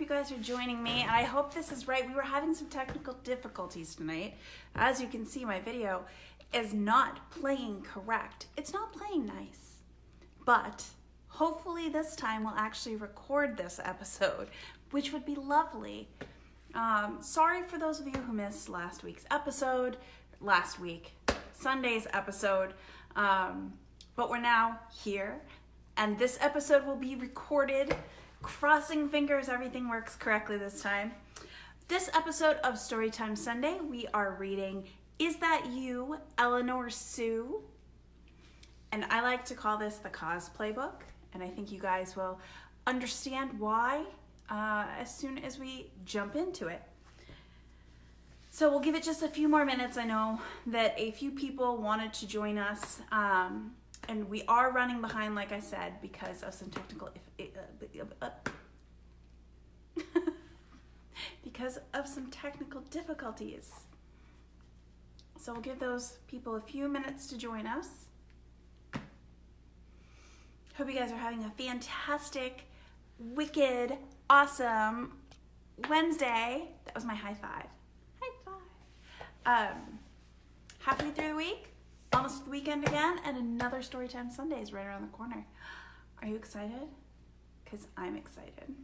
you guys are joining me, and I hope this is right. We were having some technical difficulties tonight. As you can see, my video is not playing correct. It's not playing nice, but hopefully this time we'll actually record this episode, which would be lovely. Sorry for those of you who missed Sunday's episode, but we're now here, and this episode will be recorded. Crossing fingers everything works correctly this time. This episode of Storytime Sunday, we are reading Is That You, Eleanor Sue? And I like to call this the cosplay book, and I think you guys will understand why as soon as we jump into it. So we'll give it just a few more minutes. I know that a few people wanted to join us, and we are running behind, like I said, because of some technical difficulties. So we'll give those people a few minutes to join us. Hope you guys are having a fantastic, wicked, awesome Wednesday. That was my high five. High five. Halfway through the week, almost the weekend again, and another Storytime Sunday is right around the corner. Are you excited? Because I'm excited.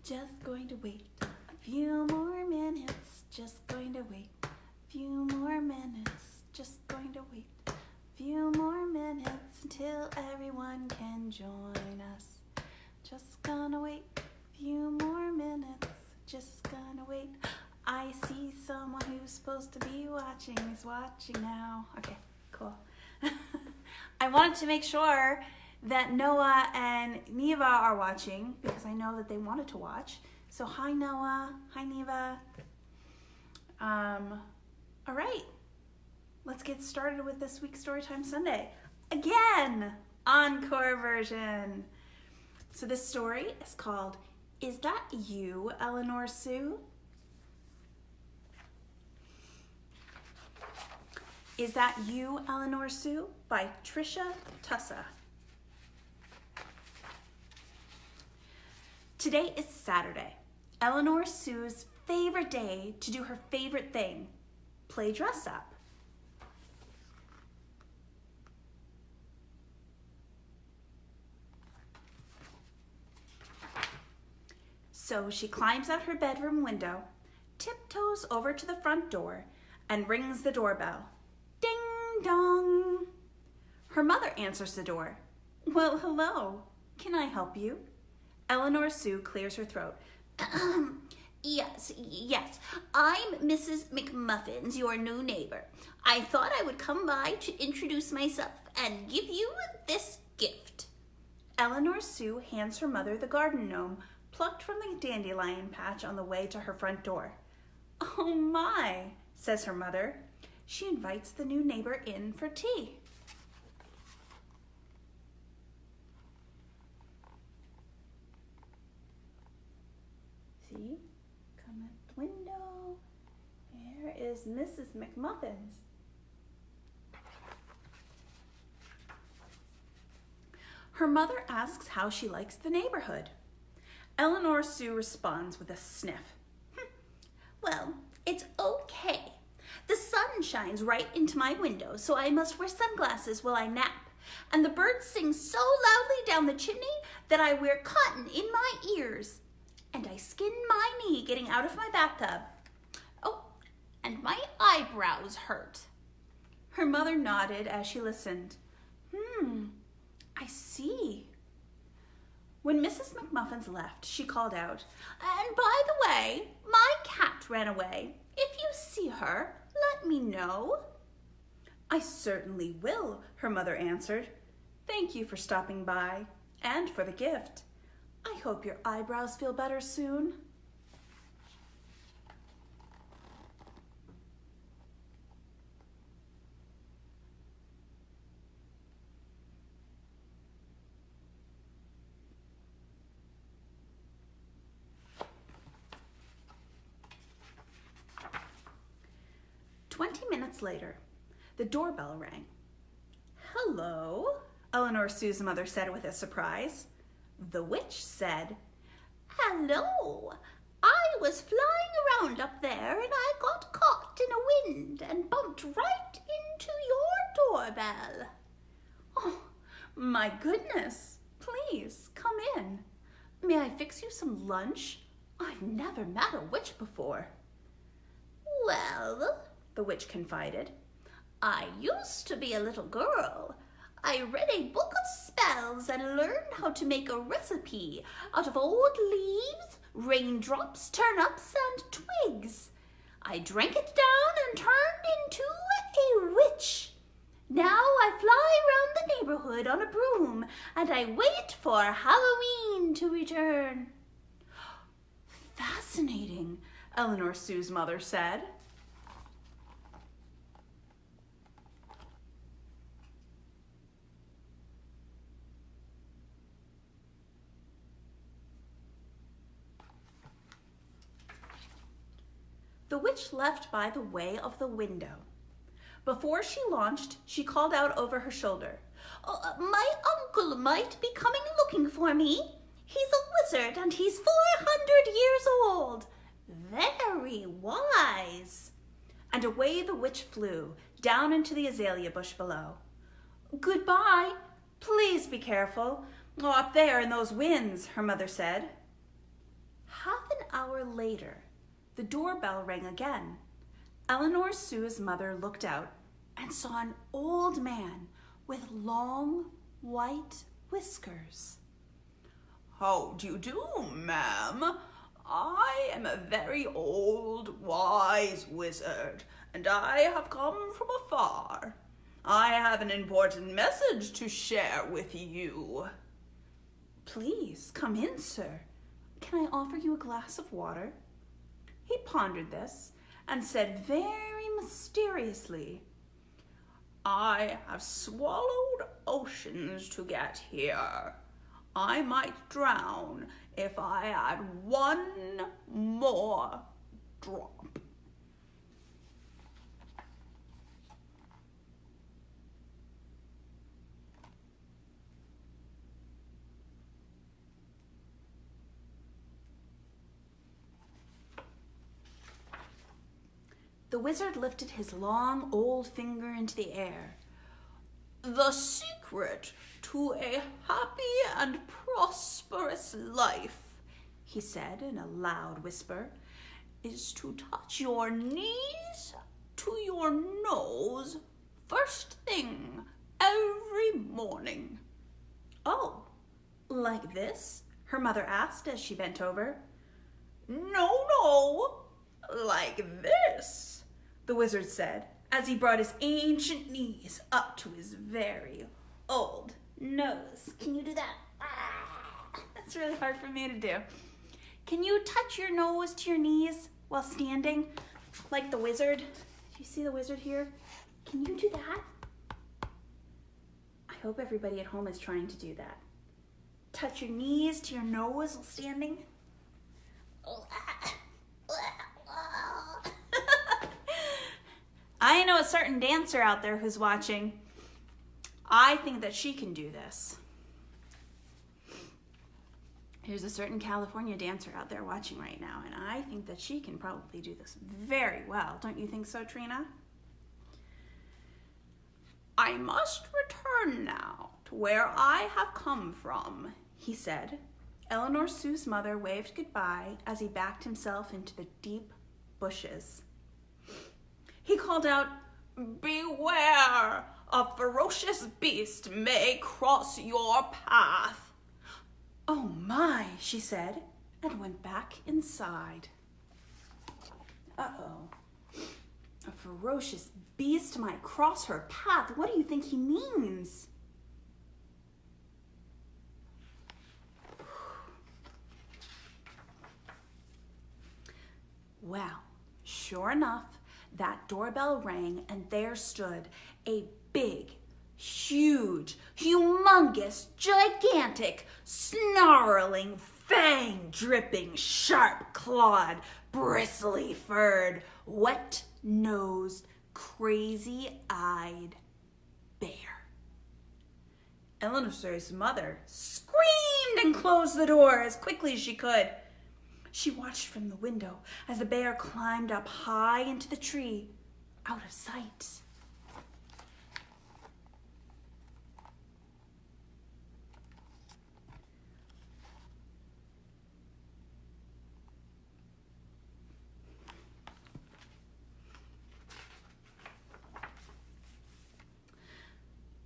Just going to wait a few more minutes. Just going to wait a few more minutes. Just going to wait a few more minutes until everyone can join us. Just gonna wait a few more minutes. Just gonna wait. I see someone who's supposed to be watching is watching now. Okay, cool. I wanted to make sure that Noah and Neva are watching because I know that they wanted to watch. So hi Noah, hi Neva. All right, let's get started with this week's Storytime Sunday. Again, encore version. So this story is called Is That You, Eleanor Sue? Is That You, Eleanor Sue? By Tricia Tusa. Today is Saturday, Eleanor Sue's favorite day to do her favorite thing, play dress up. So she climbs out her bedroom window, tiptoes over to the front door, and rings the doorbell. Ding dong! Her mother answers the door. Well, hello. Can I help you? Eleanor Sue clears her throat. Yes. I'm Mrs. McMuffins, your new neighbor. I thought I would come by to introduce myself and give you this gift. Eleanor Sue hands her mother the garden gnome plucked from the dandelion patch on the way to her front door. Oh my, says her mother. She invites the new neighbor in for tea. See, come at the window. Here is Mrs. McMuffins. Her mother asks how she likes the neighborhood. Eleanor Sue responds with a sniff. Well, it's okay. The sun shines right into my window, so I must wear sunglasses while I nap. And the birds sing so loudly down the chimney that I wear cotton in my ears. And I skin my knee getting out of my bathtub. Oh, and my eyebrows hurt. Her mother nodded as she listened. I see. When Mrs. McMuffins left, she called out, And by the way, my cat ran away. If you see her, let me know. I certainly will, her mother answered. Thank you for stopping by and for the gift. I hope your eyebrows feel better soon. "20 minutes later, the doorbell rang. "Hello," Eleanor Sue's mother said with a surprise. The witch said, "Hello. I was flying around up there and I got caught in a wind and bumped right into your doorbell." "Oh, my goodness. Please, come in. May I fix you some lunch? I've never met a witch before." "Well," the witch confided, "I used to be a little girl. I read a book of spells and learned how to make a recipe out of old leaves, raindrops, turnips, and twigs. I drank it down and turned into a witch. Now I fly around the neighborhood on a broom and I wait for Halloween to return." "Fascinating," Eleanor Sue's mother said. The witch left by the way of the window. Before she launched, she called out over her shoulder, "My uncle might be coming looking for me. He's a wizard and he's 400 years old. Very wise." And away the witch flew, down into the azalea bush below. "Goodbye. Please be careful. Up there in those winds," her mother said. Half an hour later, the doorbell rang again. Eleanor Sue's mother looked out and saw an old man with long white whiskers. "How do you do, ma'am? I am a very old, wise wizard, and I have come from afar. I have an important message to share with you." "Please, come in, sir. Can I offer you a glass of water?" He pondered this and said very mysteriously, "I have swallowed oceans to get here. I might drown if I had one more drop." The wizard lifted his long old finger into the air. "The secret to a happy and prosperous life," he said in a loud whisper, "is to touch your knees to your nose first thing every morning." "Oh, like this?" her mother asked as she bent over. No, like this," the wizard said, as he brought his ancient knees up to his very old nose. Can you do that? That's really hard for me to do. Can you touch your nose to your knees while standing, like the wizard? Do you see the wizard here? Can you do that? I hope everybody at home is trying to do that. Touch your knees to your nose while standing. I know a certain dancer out there who's watching. I think that she can do this. There's a certain California dancer out there watching right now, and I think that she can probably do this very well. Don't you think so, Trina? "I must return now to where I have come from," he said. Eleanor Sue's mother waved goodbye as he backed himself into the deep bushes. He called out, "Beware! A ferocious beast may cross your path." "Oh my," she said, and went back inside. Uh-oh. A ferocious beast might cross her path. What do you think he means? Well, sure enough, that doorbell rang and there stood a big, huge, humongous, gigantic, snarling, fang-dripping, sharp-clawed, bristly-furred, wet-nosed, crazy-eyed bear. Eleanor Sue's mother screamed and closed the door as quickly as she could. She watched from the window as the bear climbed up high into the tree, out of sight.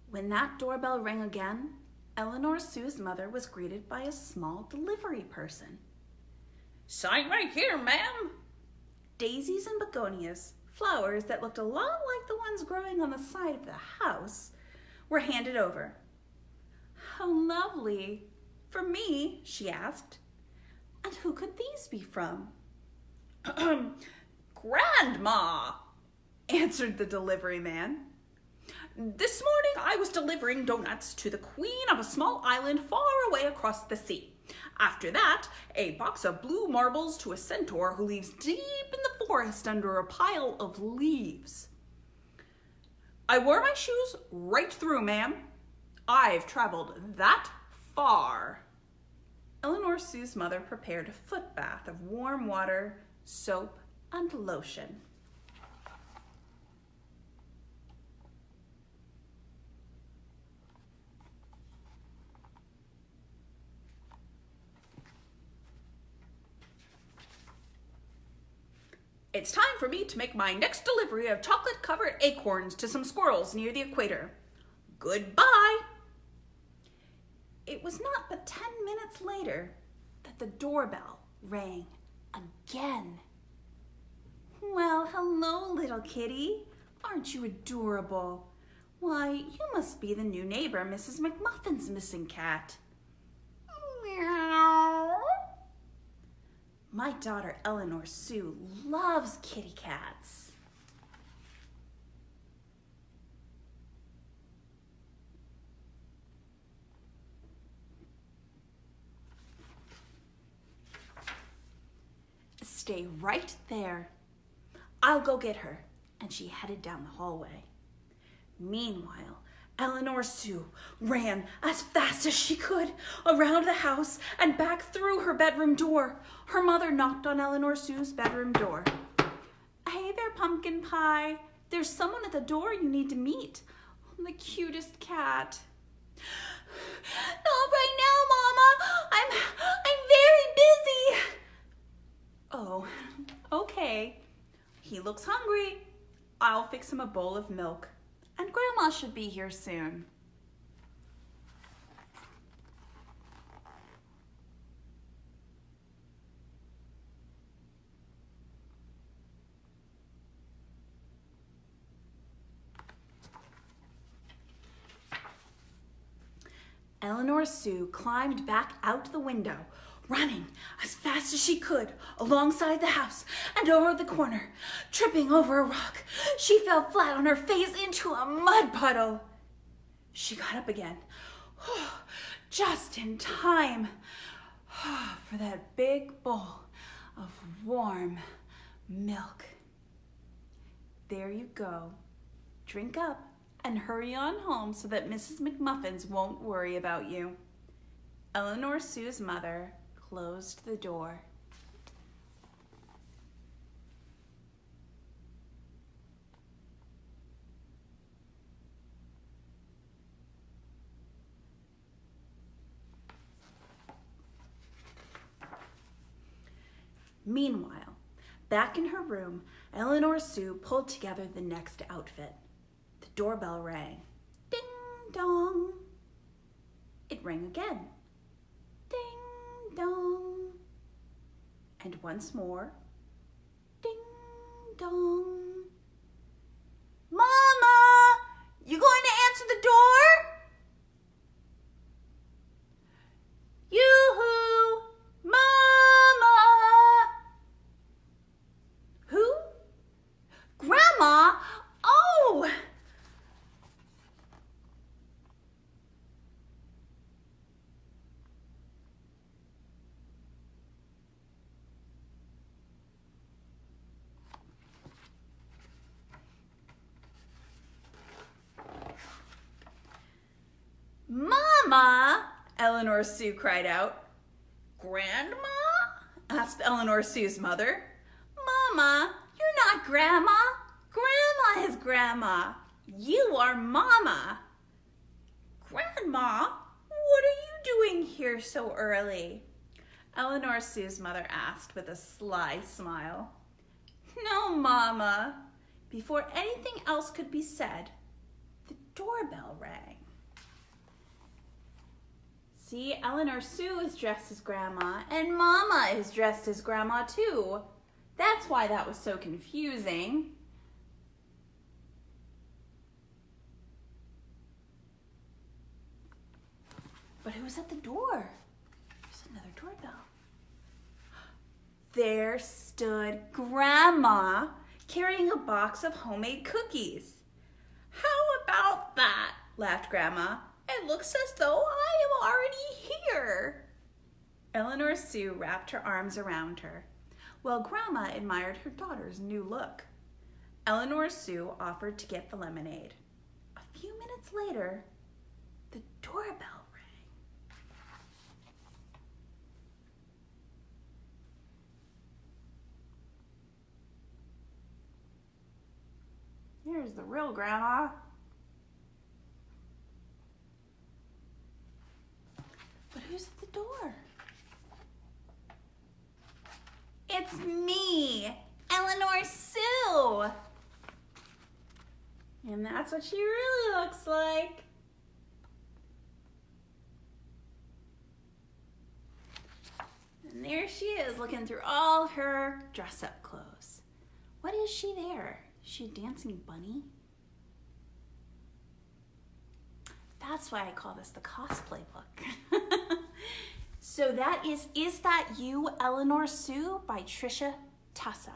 When that doorbell rang again, Eleanor Sue's mother was greeted by a small delivery person. "Sign right here, ma'am." Daisies and begonias, flowers that looked a lot like the ones growing on the side of the house, were handed over. "How lovely. For me?" she asked. "And who could these be from?" "Grandma," answered the delivery man. "This morning I was delivering donuts to the queen of a small island far away across the sea. After that, a box of blue marbles to a centaur who lives deep in the forest under a pile of leaves. I wore my shoes right through, ma'am. I've traveled that far." Eleanor Sue's mother prepared a foot bath of warm water, soap, and lotion. "It's time for me to make my next delivery of chocolate-covered acorns to some squirrels near the equator. Goodbye." It was not but 10 minutes later that the doorbell rang again. "Well, hello, little kitty. Aren't you adorable? Why, you must be the new neighbor, Mrs. McMuffin's missing cat." "Meow." "My daughter Eleanor Sue loves kitty cats." "Stay right there. I'll go get her." And she headed down the hallway. Meanwhile, Eleanor Sue ran as fast as she could around the house and back through her bedroom door. Her mother knocked on Eleanor Sue's bedroom door. "Hey there, pumpkin pie. There's someone at the door you need to meet. The cutest cat." "Not right now, Mama. I'm very busy." "Oh, okay. He looks hungry. I'll fix him a bowl of milk. And Grandma should be here soon." Eleanor Sue climbed back out the window, running as fast as she could alongside the house and over the corner. Tripping over a rock, she fell flat on her face into a mud puddle. She got up again, just in time for that big bowl of warm milk. There you go. Drink up and hurry on home so that Mrs. McMuffins won't worry about you. Eleanor Sue's mother closed the door. Meanwhile, back in her room, Eleanor Sue pulled together the next outfit. The doorbell rang. Ding dong. It rang again. Ding dong. And once more. Ding dong. "Mama, you going to answer the door?" "Yoo-hoo! Mama!" "Who? Grandma? Oh!" Eleanor Sue cried out. Grandma? Asked Eleanor Sue's mother. Mama, you're not Grandma. Grandma is Grandma. You are Mama. Grandma, what are you doing here so early? Eleanor Sue's mother asked with a sly smile. No, Mama. Before anything else could be said, the doorbell rang. See, Eleanor Sue is dressed as Grandma, and Mama is dressed as Grandma too. That's why that was so confusing. But who's at the door? There's another doorbell. There stood Grandma carrying a box of homemade cookies. How about that? Laughed Grandma. It looks as though I am already here. Eleanor Sue wrapped her arms around her, while Grandma admired her daughter's new look. Eleanor Sue offered to get the lemonade. A few minutes later, the doorbell rang. Here's the real Grandma. But who's at the door? It's me, Eleanor Sue. And that's what she really looks like. And there she is, looking through all her dress-up clothes. What is she there? Is she a dancing bunny? That's why I call this the cosplay book. So that is That You, Eleanor Sue by Tricia Tusa.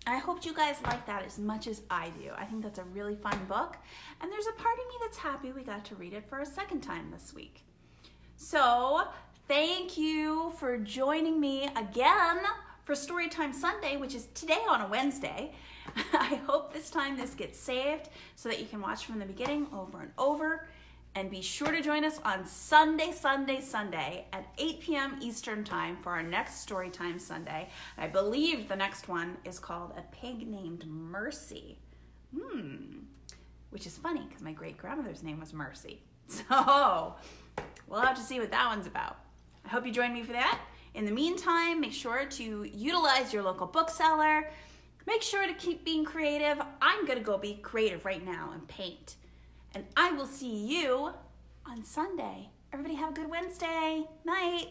I hope you guys like that as much as I do. I think that's a really fun book. And there's a part of me that's happy we got to read it for a second time this week. So thank you for joining me again for Storytime Sunday, which is today on a Wednesday. I hope this time this gets saved so that you can watch from the beginning over and over. And be sure to join us on Sunday at 8 p.m. Eastern Time for our next Storytime Sunday. I believe the next one is called A Pig Named Mercy. Which is funny because my great-grandmother's name was Mercy. So we'll have to see what that one's about. I hope you join me for that. In the meantime, make sure to utilize your local bookseller. Make sure to keep being creative. I'm going to go be creative right now and paint. And I will see you on Sunday. Everybody have a good Wednesday. Night.